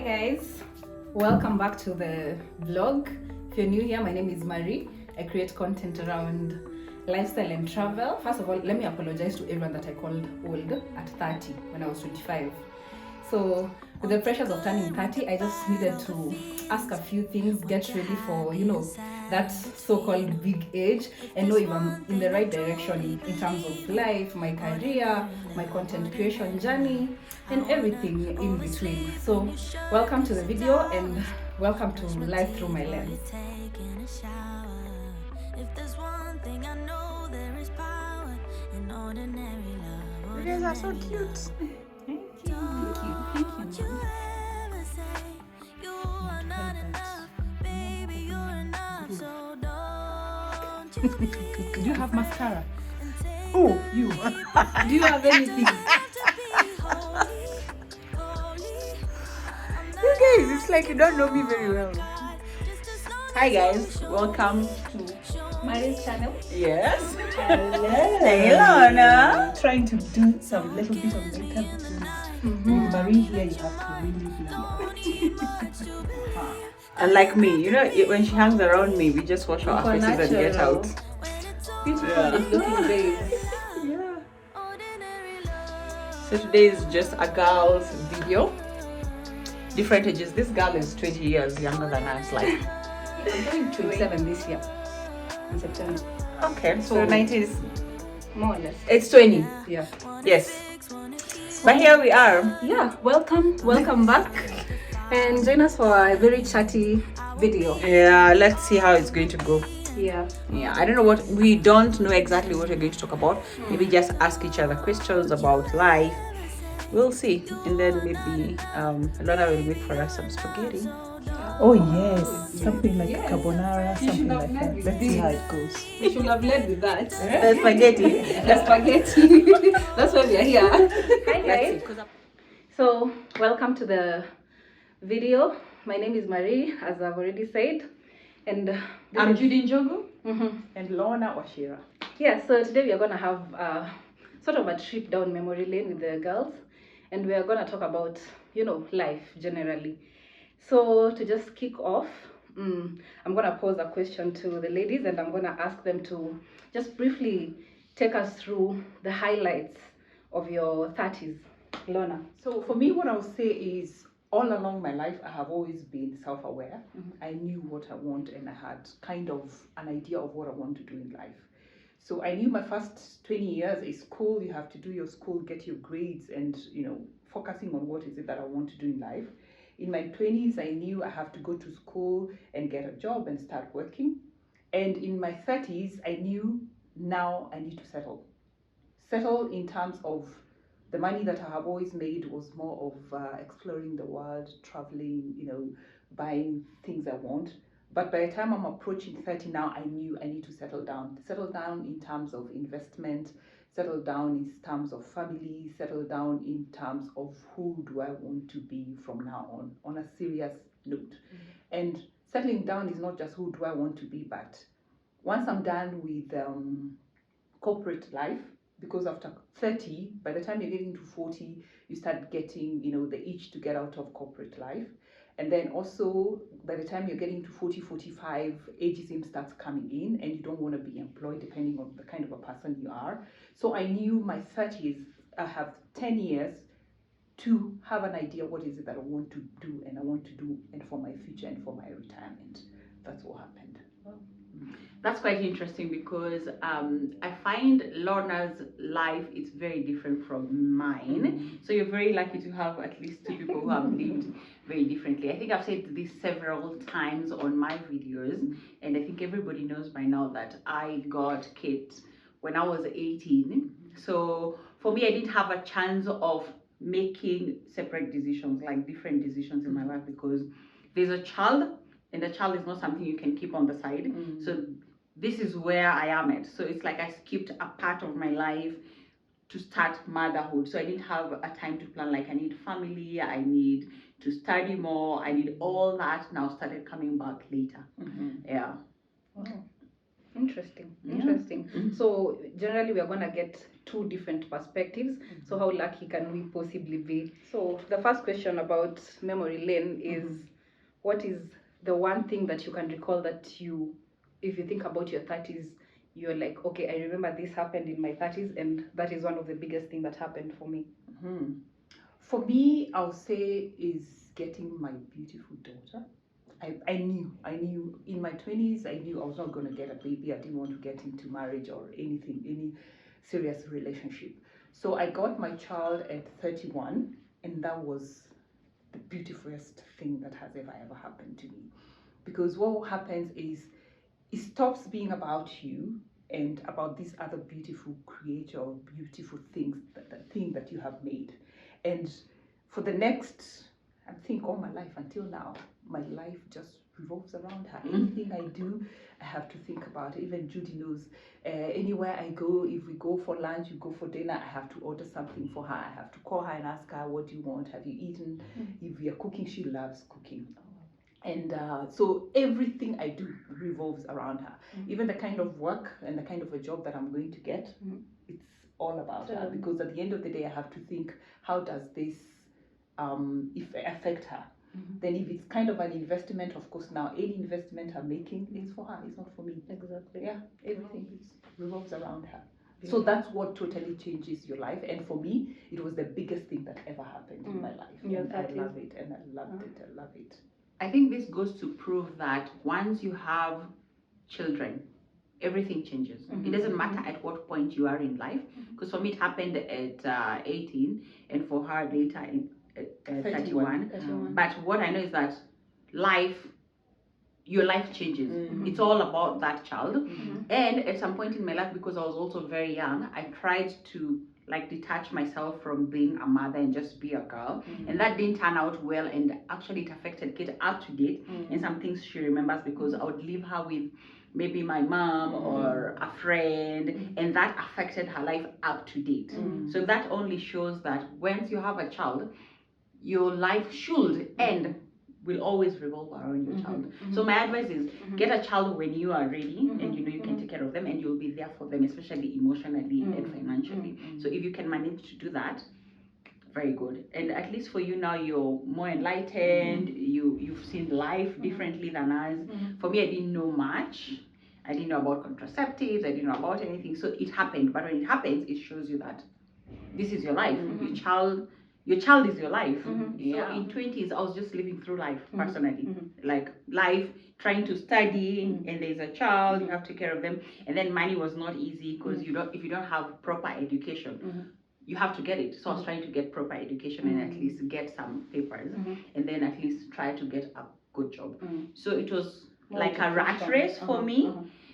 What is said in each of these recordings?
guys, welcome back to the vlog. If you're new here, my name is Marie. I create content around lifestyle and travel. First of all, let me apologize to everyone that I called old at 30 when I was 25. So with the pressures of turning 30, I just needed to ask a few things, get ready for, that so-called big age, and know if I'm in the right direction in terms of life, my career, my content creation journey, and everything in between. So welcome to the video and welcome to Life Through My Lens. You guys are so cute. Thank you. Do you have mascara? Oh, You. Do you have anything? you guys, it's like you don't know me very well. Hi guys, welcome to Marie's channel. Yes. Hello. Hey Lorna. Trying to do some little bit of makeup because with Marie here you have to really be And like me, when she hangs around me, we just wash our faces and get out. Beautiful Yeah. looking babe. Yeah. So today is just a girl's video. Different ages. This girl is 20 years younger than us. Like, I'm going 27 this year in September. okay, so 90s. More or less. It's 20. Yeah. Yes. But here we are. Yeah, welcome back. And join us for a very chatty video. Yeah, let's see how it's going to go. Yeah. Yeah, I don't know exactly what we're going to talk about. Maybe just ask each other questions about life. We'll see. And then maybe Lorna will make for us some spaghetti. Oh yes, something like Yes. carbonara, You should something have like led that. with Let's see this. how it goes. You should have led with that. The spaghetti. The spaghetti. That's why we are here. Hi Let's guys. see. So welcome to the video. My name is Marie, as I've already said. And I'm Judy and Mhm. And Lorna Wachira. Yeah, so today we are going to have sort of a trip down memory lane with the girls, and we are going to talk about, life generally. So to just kick off, I'm going to pose a question to the ladies, and I'm going to ask them to just briefly take us through the highlights of your 30s. Lorna. So for me, what I would say is all along my life, I have always been self-aware. I knew what I want and I had kind of an idea of what I want to do in life. So I knew my first 20 years is school. You have to do your school, get your grades and, focusing on what is it that I want to do in life. In my 20s, I knew I have to go to school and get a job and start working. And in my 30s, I knew now I need to settle. Settle in terms of the money that I have always made was more of exploring the world, traveling, buying things I want. But by the time I'm approaching 30 now, I knew I need to settle down. Settle down in terms of investment, settle down in terms of family, settle down in terms of who do I want to be from now on a serious note. And settling down is not just who do I want to be, but once I'm done with corporate life, because after 30, by the time you're getting to 40, you start getting, the itch to get out of corporate life. And then also, by the time you're getting to 40, 45, ageism starts coming in and you don't want to be employed depending on the kind of a person you are. So I knew my 30s, I have 10 years to have an idea what is it that I want to do and I want to do and for my future and for my retirement. That's what happened. That's quite interesting because I find Lorna's life is very different from mine. So you're very lucky to have at least two people who have lived very differently. I think I've said this several times on my videos, and I think everybody knows by now that I got kids when I was 18. So for me, I didn't have a chance of making separate decisions, like different decisions in my life, because there's a child and the child is not something you can keep on the side. So this is where I am at. So it's like I skipped a part of my life to start motherhood. So I didn't have a time to plan, like I need family, I need to study more, I need all that now started coming back later. Yeah. Wow. Interesting. Yeah. Interesting. Mhm. So generally we are gonna get two different perspectives. So how lucky can we possibly be? So the first question about memory lane is, what is the one thing that you can recall that you, if you think about your 30s, you're like, okay, I remember this happened in my 30s, and that is one of the biggest thing that happened for me. For me, I'll say is getting my beautiful daughter. I knew in my 20s, I knew I was not going to get a baby. I didn't want to get into marriage or anything, any serious relationship. So I got my child at 31, and that was the beautifulest thing that has ever happened to me. Because what happens is it stops being about you and about this other beautiful creature or beautiful things, that thing that you have made. And for the next, I think all my life until now, my life just revolves around her. Anything I do, I have to think about it. Even Judy knows, anywhere I go, if we go for lunch, we go for dinner, I have to order something for her. I have to call her and ask her, what do you want? Have you eaten? If we are cooking, she loves cooking. And so everything I do revolves around her. Even the kind of work and the kind of a job that I'm going to get, it's all about her. Because at the end of the day, I have to think, how does this affect her? Then if it's kind of an investment, of course, now any investment I'm making is for her, it's not for me. Exactly. Yeah, everything revolves around her. So that's what totally changes your life. And for me, it was the biggest thing that ever happened in my life. Yeah, And that I love it, and I loved it, I love it. I think this goes to prove that once you have children, everything changes. It doesn't matter at what point you are in life, because for me it happened at 18, and for her later at 31. But what I know is that your life changes. It's all about that child. And at some point in my life, because I was also very young, I tried to like detach myself from being a mother and just be a girl, and that didn't turn out well, and actually it affected Kate up to date and some things she remembers, because I would leave her with maybe my mom or a friend, and that affected her life up to date. So that only shows that once you have a child, your life should end will always revolve around your child. So my advice is get a child when you are ready and you know you can take care of them, and you'll be there for them, especially emotionally and financially. So if you can manage to do that, very good. And at least for you now, you're more enlightened. You've seen life differently than us. For me, I didn't know much. I didn't know about contraceptives. I didn't know about anything. So it happened. But when it happens, it shows you that this is your life. Your child is your life. Yeah. So in 20s, I was just living through life personally, like life, trying to study, and there's a child, you have to take care of them, and then money was not easy, because if you don't have proper education, you have to get it. So I was trying to get proper education and at least get some papers, and then at least try to get a good job. So it was like a rat race for me.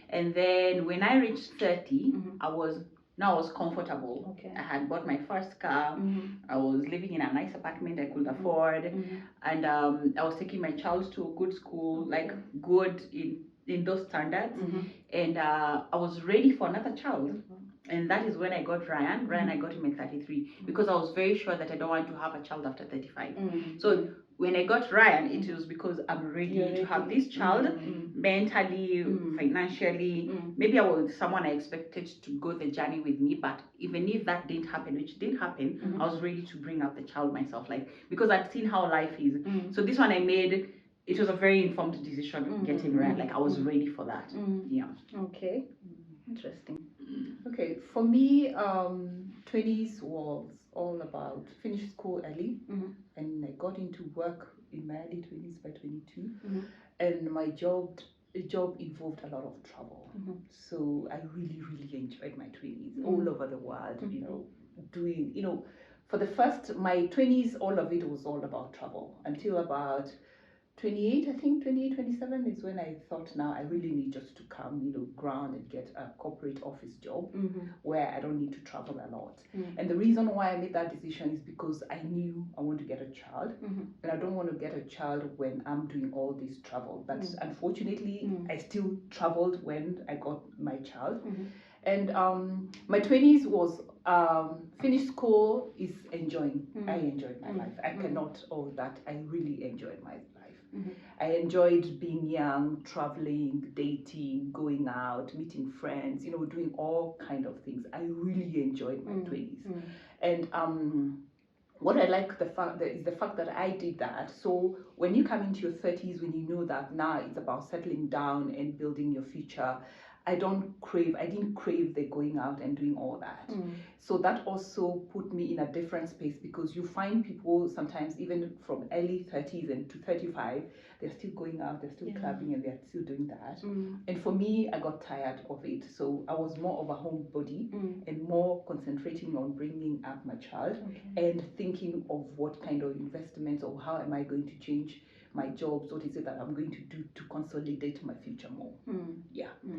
And then when I reached 30, I was comfortable. I had bought my first car. I was living in a nice apartment I could afford, and I was taking my child to a good school, like good in those standards, and I was ready for another child. And that is when I got Ryan. I got him at 33, because I was very sure that I don't want to have a child after 35. So when I got Ryan, it was because I'm ready to have this child, mentally, financially. Maybe I was someone I expected to go the journey with me, but even if that didn't happen, which did happen, I was ready to bring up the child myself, like, because I'd seen how life is. So this one I made, it was a very informed decision getting Ryan. Like, I was ready for that. Yeah. Okay. Interesting. Okay, for me, 20s was all about finish school early, and I got into work in my early 20s by 22, and my job involved a lot of travel. So I really enjoyed my 20s all over the world, doing, for the first, my 20s, all of it was all about travel until about 28, I think 28, 27 is when I thought, now I really need just to come, ground and get a corporate office job where I don't need to travel a lot. And the reason why I made that decision is because I knew I want to get a child, and I don't want to get a child when I'm doing all this travel. But unfortunately, I still traveled when I got my child. And my 20s was finish school is enjoying. I enjoyed my life. I cannot all that. I really enjoyed my life. I enjoyed being young, traveling, dating, going out, meeting friends, doing all kind of things. I really enjoyed my 20s. And what I like is the fact that I did that. So when you come into your 30s, when you know that now it's about settling down and building your future, I didn't crave the going out and doing all that. So that also put me in a different space, because you find people sometimes even from early 30s and to 35, they're still going out, they're still clubbing, and they're still doing that. And for me, I got tired of it. So I was more of a homebody and more concentrating on bringing up my child and thinking of what kind of investments or how am I going to change my jobs, what is it that I'm going to do to consolidate my future more.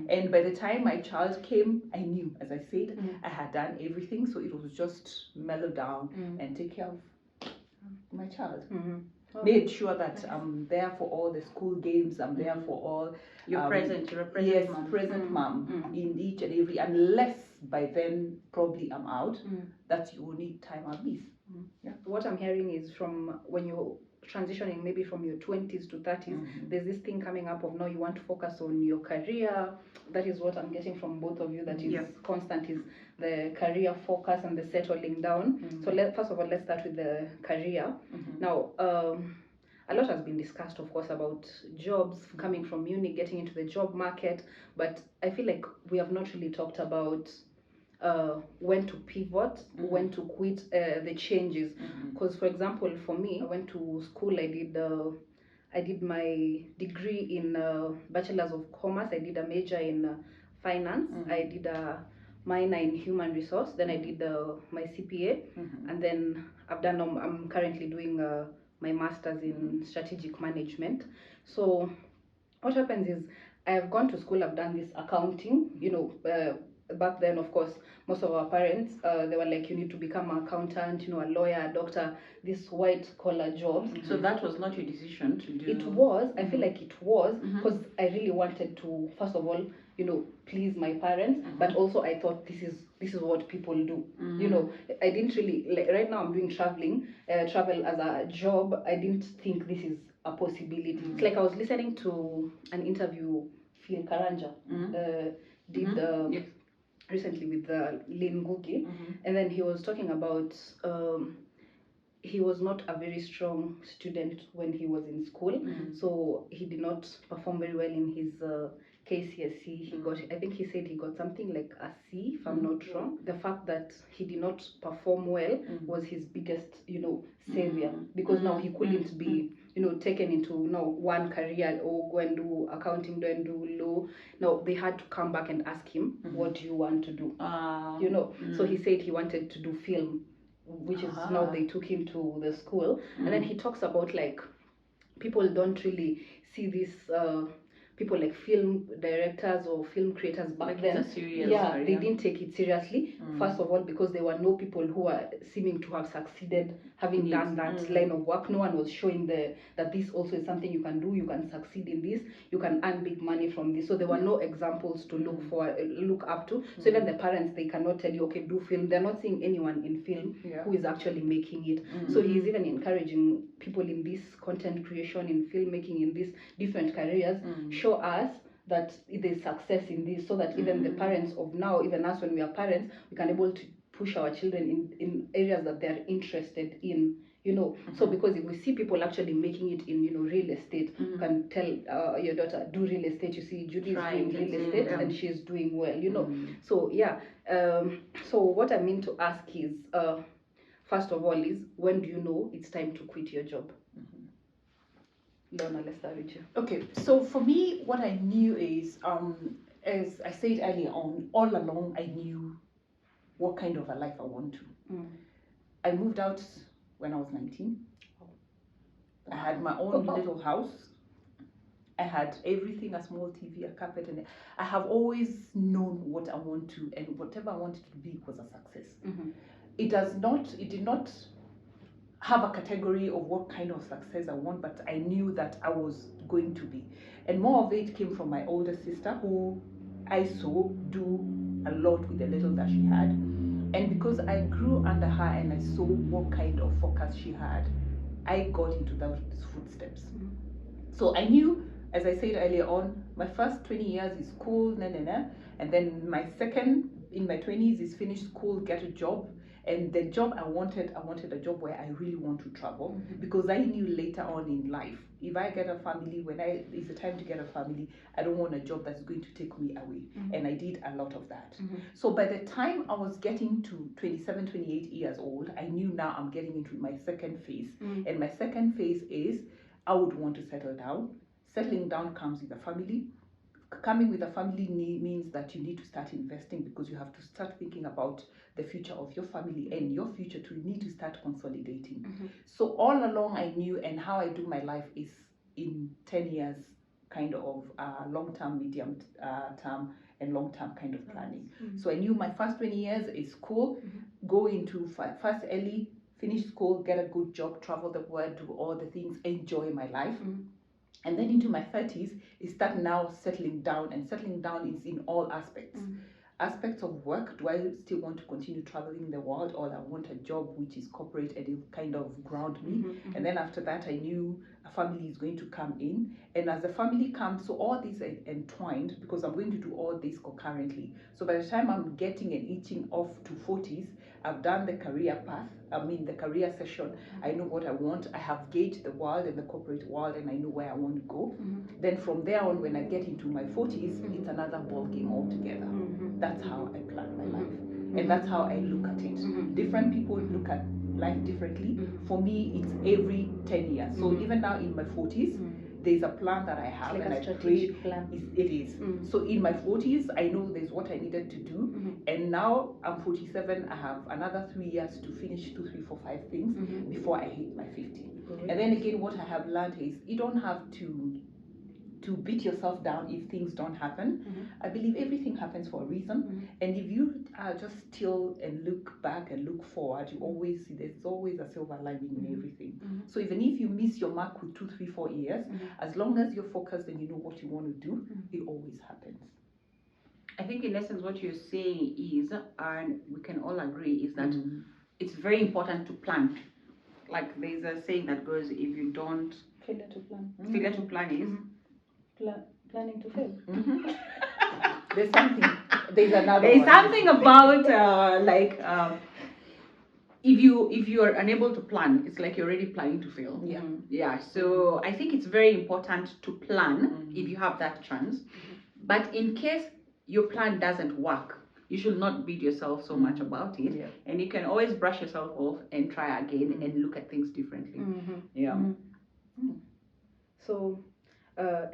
And by the time my child came, I knew, as I said, I had done everything, so it was just mellow down and take care of my child. Made sure that I'm there for all the school games, I'm there for all you're a present mom. Present mom in each and every, unless by then probably I'm out, that's the only time I miss. What I'm hearing is from when you're transitioning maybe from your 20s to 30s, there's this thing coming up of now you want to focus on your career. That is what I'm getting from both of you, that is constant, is the career focus and the settling down. So first of all, let's start with the career. Now, a lot has been discussed, of course, about jobs, coming from uni, getting into the job market, but I feel like we have not really talked about when to pivot, when to quit the changes. Because for example, for me, I went to school, I did my degree in Bachelor's of Commerce, I did a major in finance, I did a minor in human resource, then I did my CPA, and then I'm currently doing my master's in strategic management. So what happens is I have gone to school, I've done this accounting, back then, of course, most of our parents, they were like, you need to become an accountant, a lawyer, a doctor, these white collar jobs. So that was not your decision to do? It was. I feel like it was, because I really wanted to, first of all, please my parents, but also I thought this is what people do. I didn't really, like right now I'm doing travel as a job. I didn't think this is a possibility. It's like I was listening to an interview Phil Karanja did recently with Lynn Ngugi, and then he was talking about he was not a very strong student when he was in school, so he did not perform very well in his KCSE. He got, I think he said he got something like a C, if I'm not wrong. The fact that he did not perform well was his biggest, savior, because now he couldn't be, taken into one career or go and do accounting, go and do law. No, they had to come back and ask him, what do you want to do? So he said he wanted to do film, which is now they took him to the school. And then he talks about like people don't really see this people like film directors or film creators back like then, they didn't take it seriously. First of all, because there were no people who are seeming to have succeeded having done that line of work. No one was showing that this also is something you can do, you can succeed in this, you can earn big money from this. So there were no examples to look up to. So even the parents, they cannot tell you, okay, do film. They're not seeing anyone in film who is actually making it. So he's even encouraging people in this content creation, in filmmaking, in these different careers, show us that there's success in this, so that even the parents of now, even us when we are parents, we can able to push our children in areas that they're interested in, So because if we see people actually making it in, real estate, you can tell your daughter, do real estate. You see Judy is doing real estate and she's doing well, So so what I mean to ask is, first of all, is when do you know it's time to quit your job? Lorna, let's start with you. Okay, so for me, what I knew is, as I said earlier on, all along I knew what kind of a life I want to. I moved out when I was 19. I had my own little house. I had everything, a small TV, a carpet, and I have always known what I want to, and whatever I wanted to be was a success. It did not have a category of what kind of success I want, but I knew that I was going to be. And more of it came from my older sister, who I saw do a lot with the little that she had. And because I grew under her and I saw what kind of focus she had, I got into those footsteps. So I knew, as I said earlier on, my first 20 years is school, and then my second in my 20s is finish school, get a job. And the job I wanted a job where I really want to travel, because I knew later on in life, if I get a family, it's the time to get a family, I don't want a job that's going to take me away. And I did a lot of that. So by the time I was getting to 27, 28 years old, I knew now I'm getting into my second phase. And my second phase is I would want to settle down. Settling down comes with a family. Coming with a family means that you need to start investing, because you have to start thinking about the future of your family, and your future to need to start consolidating. So all along I knew, and how I do my life is in 10 years kind of long-term, medium term, and long-term kind of planning. So I knew my first 20 years is school, go into first early, finish school, get a good job, travel the world, do all the things, enjoy my life. And then into my 30s, is start now settling down, and settling down is in all aspects. Aspects of work, do I still want to continue traveling the world, or I want a job which is corporate and it kind of ground me? And then after that, I knew a family is going to come in, and as the family comes, so all these are entwined, because I'm going to do all this concurrently. So by the time I'm getting and eating off to 40s, I've done the career path, the career session. I know what I want. I have gauged the world and the corporate world, and I know where I want to go. Then from there on, when I get into my 40s, it's another ball game altogether. That's how I plan my life, and that's how I look at it. Different people look at life differently. For me, it's every 10 years. So even now in my 40s, there's a plan that I have, like and a I pray strategic plan. it is. So in my 40s, I know there's what I needed to do, and now I'm 47. I have another 3 years to finish 2, 3, 4, 5 things before I hit my 50. And then again, what I have learned is you don't have to beat yourself down if things don't happen. I believe everything happens for a reason, and if you are just still and look back and look forward, you always see there's always a silver lining in everything. So even if you miss your mark with 2, 3, 4 years, as long as you're focused and you know what you want to do, it always happens. I think in essence what you're saying is, and we can all agree, is that it's very important to plan. Like there's a saying that goes, if you don't Failure to plan. failure to plan is Planning to fail. There's another there's one. something about if you are unable to plan, it's like you're already planning to fail. Yeah. So I think it's very important to plan if you have that chance. But in case your plan doesn't work, you should not beat yourself so much about it. And you can always brush yourself off and try again and look at things differently. So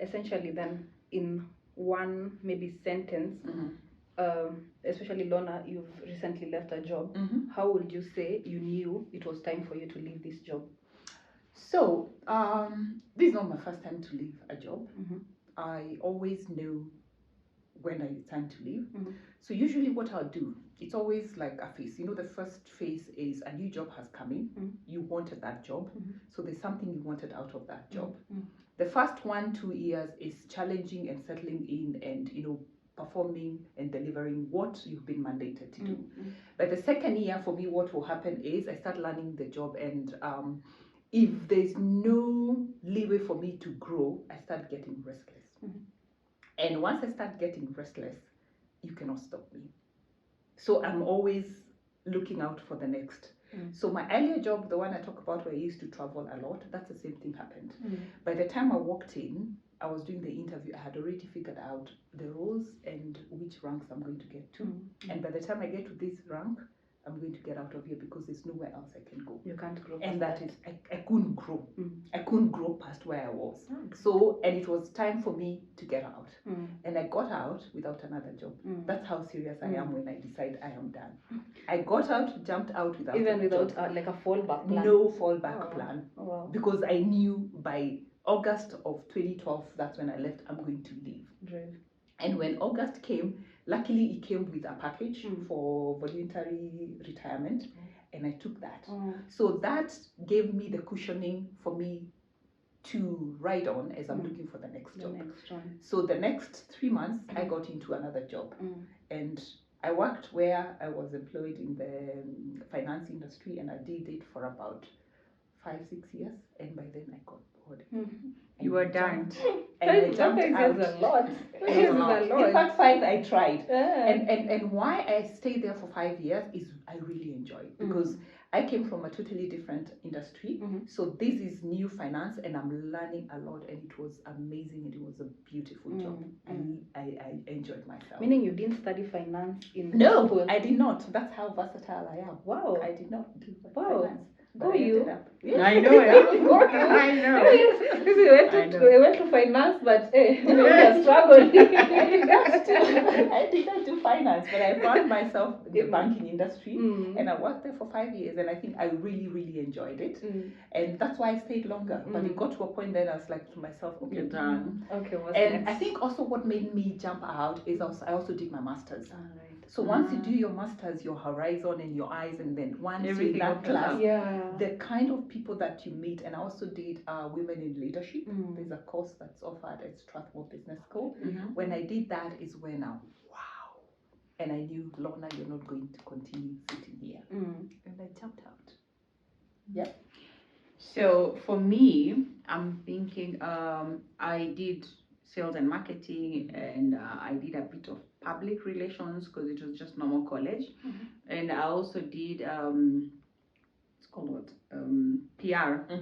essentially then, in one maybe sentence, especially Lorna, you've recently left a job. How would you say you knew it was time for you to leave this job? So this is not my first time to leave a job. I always knew when it's time to leave. So usually what I'll do, it's always like a phase. The first phase is a new job has come in. You wanted that job, so there's something you wanted out of that job. The first 1, 2 years is challenging and settling in, and performing and delivering what you've been mandated to do. But the second year for me, what will happen is I start learning the job, and if there's no leeway for me to grow, I start getting restless. And once I start getting restless, you cannot stop me. So I'm always looking out for the next. So my earlier job, the one I talk about where I used to travel a lot, that's the same thing happened. By the time I walked in, I was doing the interview, I had already figured out the roles and which ranks I'm going to get to. And by the time I get to this rank, I'm going to get out of here, because there's nowhere else I can go. You can't grow. And that is, I couldn't grow. I couldn't grow past where I was. So, and it was time for me to get out. And I got out without another job. That's how serious I am when I decide I am done. I got out, jumped out without even a without job. Like a fallback plan. No fallback plan. Wow. Because I knew by August of 2012, that's when I left, I'm going to leave. And when August came, luckily it came with a package for voluntary retirement, and I took that. So that gave me the cushioning for me to ride on as I'm looking for the next job. So the next 3 months, I got into another job, and I worked where I was employed in the finance industry, and I did it for about 5, 6 years, and by then I got bored. You were done. And I jumped out. Is a lot. It's Is a a lot. lot. In fact, 5 I tried. Yeah. And why I stayed there for 5 years is I really enjoy it because I came from a totally different industry. So this is new finance and I'm learning a lot and it was amazing and it was a beautiful job. And I enjoyed myself. Meaning you didn't study finance in No, school? I did not. That's how versatile I am. Wow. I did not do Wow. finance. But Go I ended you. up. I know, yeah. I know. We went to finance, but we were struggling. I did not do finance, but I found myself in the banking industry and I worked there for 5 years and I think I really, really enjoyed it. And that's why I stayed longer. But it got to a point that I was like to myself, okay, You're done. Okay, what's and next? I think also what made me jump out is I also did my master's. Alright. So once you do your master's, your horizon and your eyes, and then once you're in Everything that opens class, up. Yeah. the kind of people that you meet, and I also did Women in Leadership. There's a course that's offered at Strathmore Business School. When I did that is when I, wow, and I knew, Lorna, you're not going to continue sitting here. And I jumped out. Yep. So for me, I'm thinking I did sales and marketing and I did a bit of public relations because it was just normal college. And I also did it's called what? PR.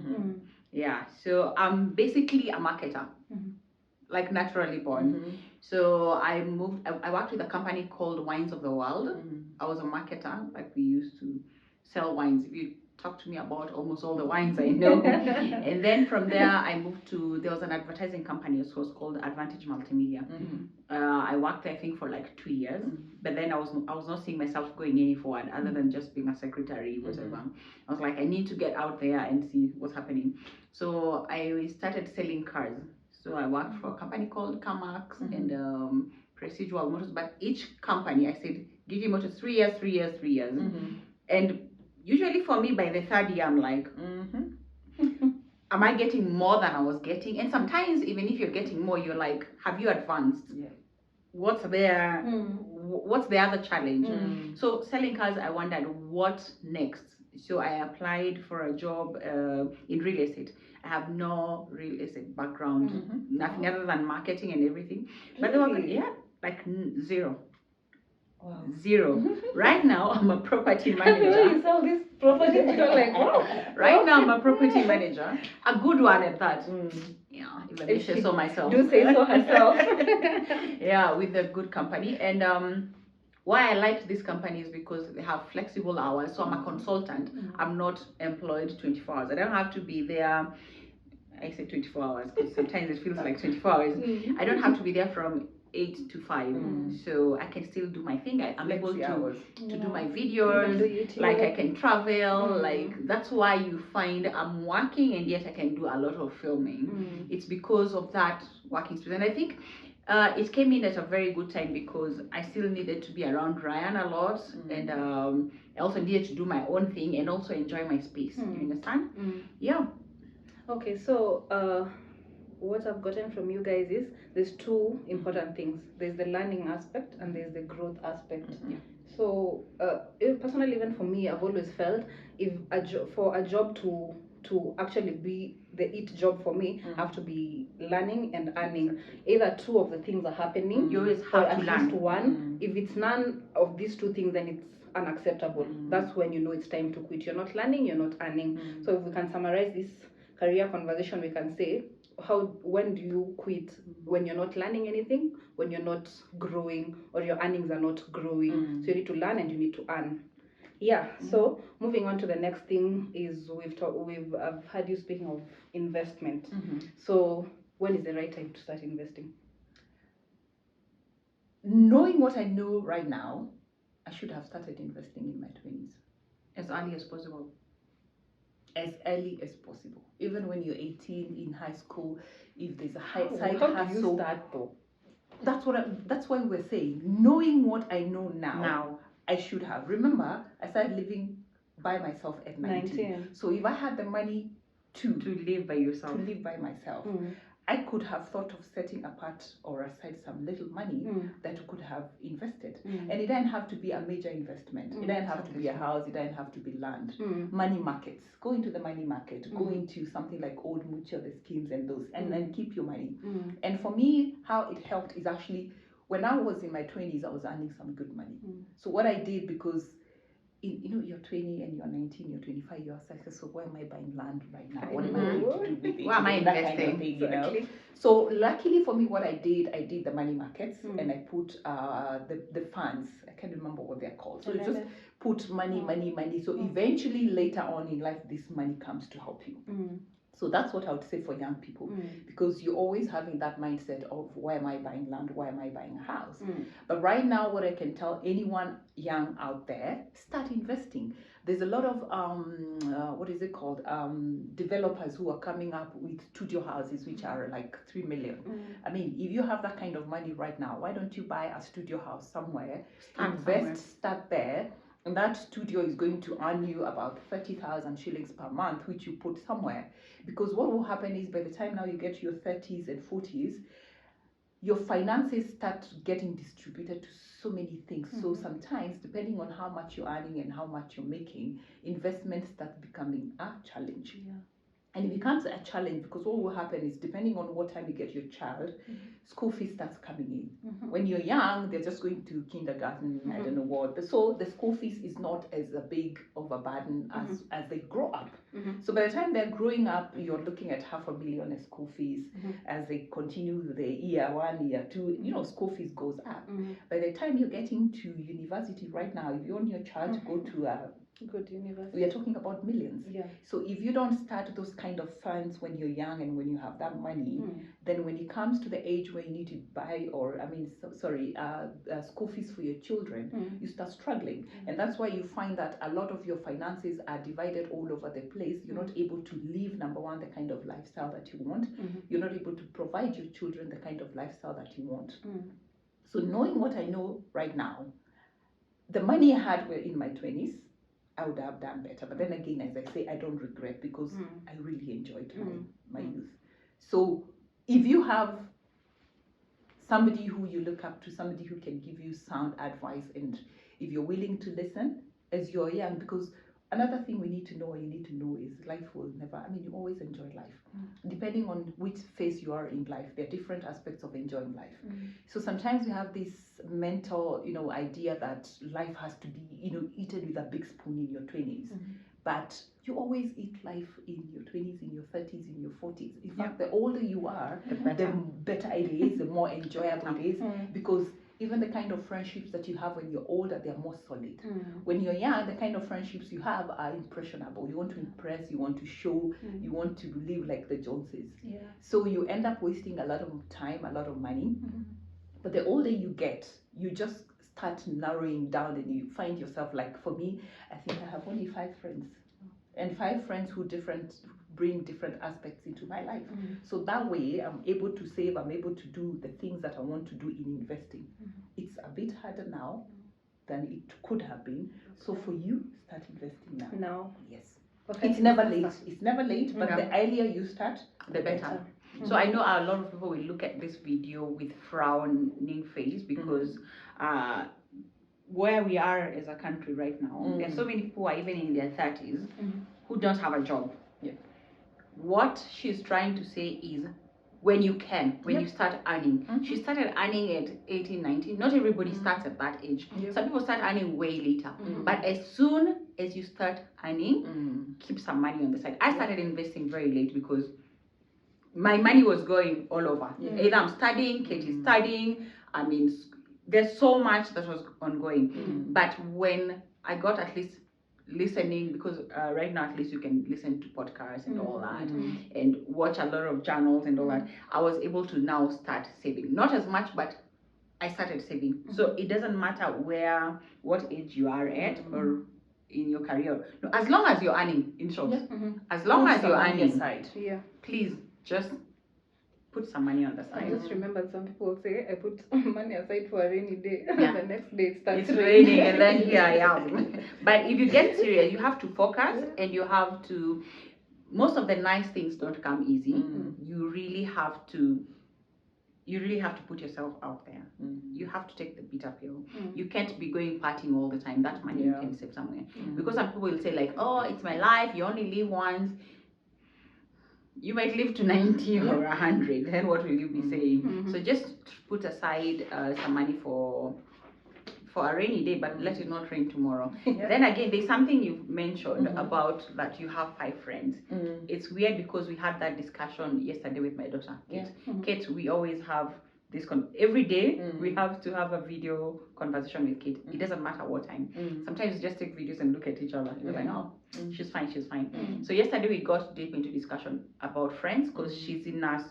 Yeah, so I'm basically a marketer, like naturally born. So I worked with a company called Wines of the World. I was a marketer, like we used to sell wines. If you talk to me about almost all the wines I know. And then from there I moved to, there was an advertising company, it was called Advantage Multimedia. I worked there I think for like 2 years, but then I was not seeing myself going any forward other than just being a secretary, whatever. I was like, I need to get out there and see what's happening. So I started selling cars. So I worked for a company called Carmax and Presidual Motors, but each company I said, give you motors 3 years, 3 years, 3 years. And usually for me, by the 3rd year, I'm like, am I getting more than I was getting? And sometimes, even if you're getting more, you're like, have you advanced? Yeah. What's there? What's the other challenge? So selling cars, I wondered, what next? So I applied for a job in real estate. I have no real estate background, nothing other than marketing and everything. But there was, like zero. Wow. Zero. Right now, I'm a property manager. You sell this property, you're like, wow. Right now, I'm a property manager. A good one at that. Yeah, even if I saw myself. Do say so herself. Yeah, with a good company. And why I liked this company is because they have flexible hours. So I'm a consultant. I'm not employed 24 hours. I don't have to be there. I say 24 hours because sometimes it feels like 24 hours. I don't have to be there from 8 to 5, so I can still do my thing. I'm able to do my videos, like I can travel, like that's why you find I'm working and yet I can do a lot of filming. It's because of that working space, and I think it came in at a very good time because I still needed to be around Ryan a lot, and I also needed to do my own thing and also enjoy my space. You understand? Yeah. Okay, so what I've gotten from you guys is there's two important things. There's the learning aspect and there's the growth aspect. So personally, even for me, I've always felt if for a job to actually be the it job for me, I have to be learning and earning. Either two of the things are happening, you always or have at to least learn. one. If it's none of these two things, then it's unacceptable. That's when you know it's time to quit. You're not learning, you're not earning. So if we can summarize this career conversation, we can say, when do you quit? When you're not learning anything, when you're not growing, or your earnings are not growing. So you need to learn and you need to earn. So moving on to the next thing is I've heard you speaking of investment. So when is the right time to start investing? Knowing what I know right now, I should have started investing in my 20s. As early as possible. As early as possible. Even when you're 18 in high school, if there's a side How hustle. do you start though? That's why we're saying, knowing what I know now, I should have. Remember, I started living by myself at 19. So if I had the money to live by yourself, to live by myself, I could have thought of setting apart or aside some little money that you could have invested. And it didn't have to be a major investment. It didn't have to be a house. It didn't have to be land. Money markets. Go into the money market. Go into something like Old Mutual, the schemes and those, and then keep your money. And for me, how it helped is actually when I was in my 20s, I was earning some good money. So what I did, because you're 20 and you're 19, you're 25, you're successful. Why am I buying land right now? What am I going to do with it? Why am I That investing? kind of thing, you know? So luckily for me, what I did the money markets and I put the funds. I can't remember what they're called. So you just put money. So eventually later on in life, this money comes to help you. So that's what I would say for young people, because you're always having that mindset of why am I buying land? Why am I buying a house? But right now, what I can tell anyone young out there, start investing. There's a lot of developers who are coming up with studio houses which are like 3 million. I mean, if you have that kind of money right now, why don't you buy a studio house somewhere, start there, and that studio is going to earn you about 30,000 shillings per month, which you put somewhere. Because what will happen is by the time now you get to your 30s and 40s, your finances start getting distributed to so many things. So sometimes, depending on how much you're earning and how much you're making, investment starts becoming a challenge. And it becomes a challenge because what will happen is, depending on what time you get your child, school fees starts coming in. When you're young, they're just going to kindergarten, I don't know what. So the school fees is not as a big of a burden as they grow up. So by the time they're growing up, you're looking at 500,000 as school fees. As they continue the year 1, year 2, school fees goes up. By the time you're getting to university right now, if you want your child to go to a good university, we are talking about millions. So if you don't start those kind of funds when you're young and when you have that money, then when it comes to the age where you need to buy school fees for your children, you start struggling. And that's why you find that a lot of your finances are divided all over the place. You're not able to live, number one, the kind of lifestyle that you want. You're not able to provide your children the kind of lifestyle that you want. So knowing what I know right now, the money I had were in my 20s, I would have done better. But then again, as I say, I don't regret, because I really enjoyed my youth. So if you have somebody who you look up to, somebody who can give you sound advice, and if you're willing to listen as you're young, because another thing we need to know, or you need to know, is life will never, you always enjoy life. Depending on which phase you are in life, there are different aspects of enjoying life. So sometimes we have this mental, idea that life has to be, eaten with a big spoon in your 20s. But you always eat life in your 20s, in your 30s, in your 40s. In fact, the older you are, the better it is, the more enjoyable it is, because even the kind of friendships that you have when you're older, they're more solid. When you're young, the kind of friendships you have are impressionable. You want to impress, you want to show, you want to live like the Joneses. So you end up wasting a lot of time, a lot of money. But the older you get, you just start narrowing down, and you find yourself, like for me, I think I have only 5 friends. And 5 friends who bring different aspects into my life. So that way I'm able to save, I'm able to do the things that I want to do in investing. It's a bit harder now than it could have been. So for you, start investing now. Yes. Okay. It's never late. It's never late, but the earlier you start, the better. So I know a lot of people will look at this video with frowning face, because where we are as a country right now, there are so many people who are even in their 30s who don't have a job. What she's trying to say is, when you start earning. She started earning at 18, 19. Not everybody starts at that age. Some people start earning way later. But as soon as you start earning, keep some money on the side. I started investing very late because my money was going all over. Either I'm studying, Katie's studying. There's so much that was ongoing. But when I got at least listening, because right now at least you can listen to podcasts and all that, and watch a lot of journals and all that, I was able to now start saving. Not as much, but I started saving. So it doesn't matter what age you are at or in your career. No, as long as you're earning, in short, as long as you're earning, please just put some money on the side. I just remember some people say, I put money aside for a rainy day. The next day it starts raining, and then here I am. But if you get serious, you have to focus, and you have to most of the nice things don't come easy. You really have to put yourself out there. You have to take the bitter pill. You can't be going partying all the time. That money you can save somewhere. Because some people will say like, oh, it's my life, you only live once. You might live to 90 or 100. Then what will you be saying? So just put aside some money for a rainy day, but let it not rain tomorrow. Then again, there's something you've mentioned about that you have 5 friends. It's weird because we had that discussion yesterday with my daughter, Kate. Kate, we always have this every day we have to have a video conversation with Kate. It doesn't matter what time. Sometimes we just take videos and look at each other. We're like, oh, she's fine. So yesterday we got deep into discussion about friends because she's in us.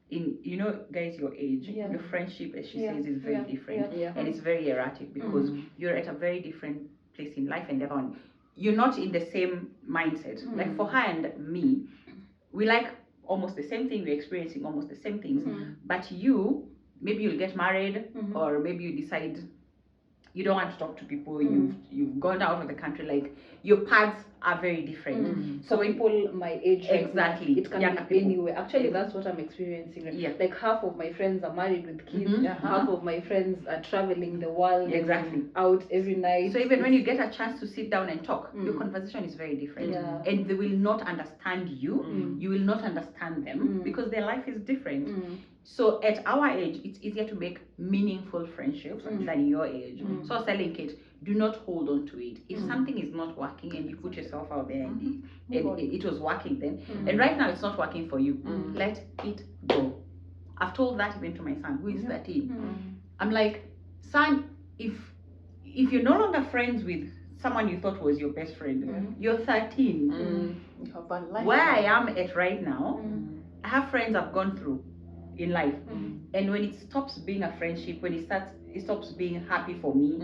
Guys your age, the friendship, as she says, is very different, and it's very erratic because you're at a very different place in life, and you're not in the same mindset. Like for her and me, we like almost the same thing, we're experiencing almost the same things, but maybe you'll get married, or maybe you decide you don't want to talk to people, you've gone out of the country, like your paths are very different. So people my age, exactly, it can be anywhere. Actually, that's what I'm experiencing. Like half of my friends are married with kids, half of my friends are traveling the world, out every night. So even when you get a chance to sit down and talk, your conversation is very different, and they will not understand you. You will not understand them because their life is different. So at our age, it's easier to make meaningful friendships than your age. So I was telling Kate, do not hold on to it. If something is not working and you put yourself out there and it was working then, and right now it's not working for you, let it go. I've told that even to my son, who is 13. I'm like, son, if you're no longer friends with someone you thought was your best friend, you're 13. Where I am at right now, I have friends I've gone through in life, and when it stops being a friendship, when it stops being happy for me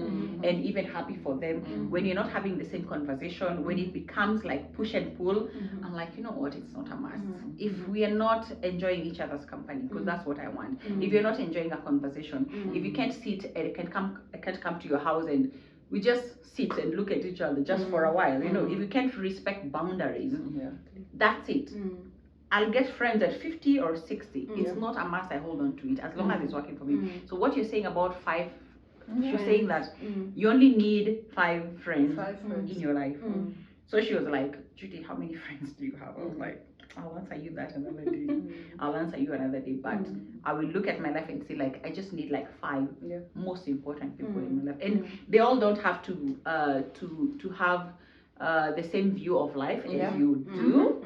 and even happy for them, when you're not having the same conversation, when it becomes like push and pull, I'm like, you know what, it's not a must. If we are not enjoying each other's company, because that's what I want, if you're not enjoying a conversation, if you can't sit and I can't come to your house and we just sit and look at each other just for a while, if you can't respect boundaries, that's it. I'll get friends at 50 or 60. It's not a must I hold on to it as long as it's working for me. So what you're saying about 5, you're saying that you only need 5 friends in your life. So she was like, Judy, how many friends do you have? I was like, I'll answer you that another day. I'll answer you another day. But I will look at my life and see, like, I just need like 5 most important people in my life, and they all don't have to have the same view of life as you do,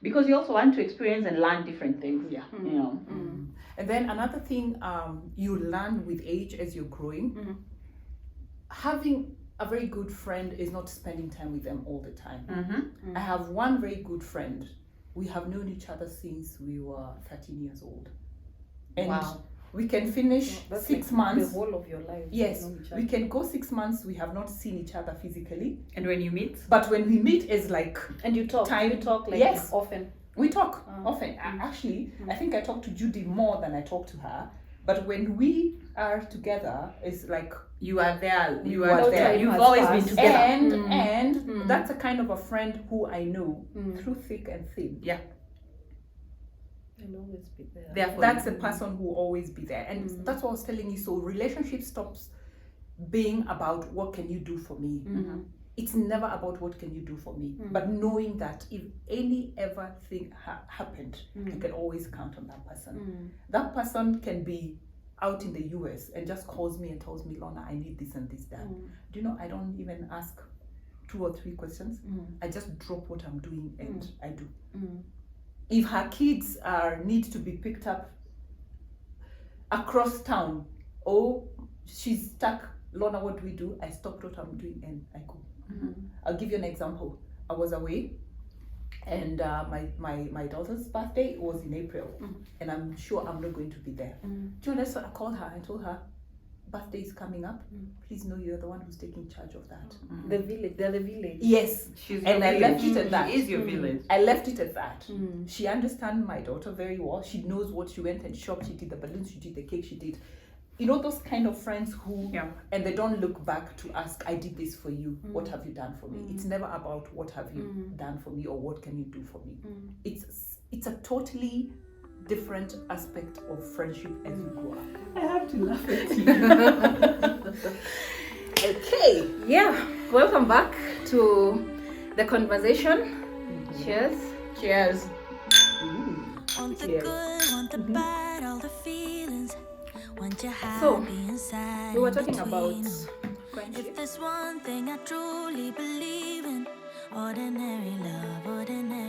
because you also want to experience and learn different things. And then another thing you learn with age as you're growing, having a very good friend is not spending time with them all the time. I have one very good friend. We have known each other since we were 13 years old, and we can finish 6 months, the whole of your life. Yes, we can go 6 months. We have not seen each other physically, and when you meet, but when we meet, is like and you talk. Time. You talk like often. We talk often. Actually, I think I talk to Judy more than I talk to her. But when we are together, it's like you are there. You are there. You've always been together. And that's a kind of a friend who I know through thick and thin. I'll always be there. That's a person who will always be there. And that's what I was telling you. So relationship stops being about what can you do for me. It's never about what can you do for me, but knowing that if any ever thing happened, I can always count on that person. That person can be out in the US and just calls me and tells me, Lorna, I need this and this done. Do you know, I don't even ask 2 or 3 questions. I just drop what I'm doing and I do. If her kids need to be picked up across town, or she's stuck, Lorna, what do we do? I stop what I'm doing and I go. I'll give you an example. I was away, and my daughter's birthday was in April, and I'm sure I'm not going to be there. Do you know, so I called her and told her, birthday is coming up. Please know you're the one who's taking charge of that. The village, they're the village. Yes, and I left it at that. She is your village. I left it at that. She understands my daughter very well. She knows what she went and shopped. She did the balloons. She did the cake. She did. you know, those kind of friends who, Yeah. and they don't look back to ask, I did this for you. What have you done for me? It's never about what have you done for me or what can you do for me. It's a totally different aspect of friendship as you grow up. I have to laugh at you. Okay. Yeah, welcome back to the conversation. Cheers. Cheers. Want the Cheers. good, want the bad, all the feelings. Want you So, happy inside. We were in talking about between 'em. friendship. If there's one thing I truly believe in, ordinary love, ordinary.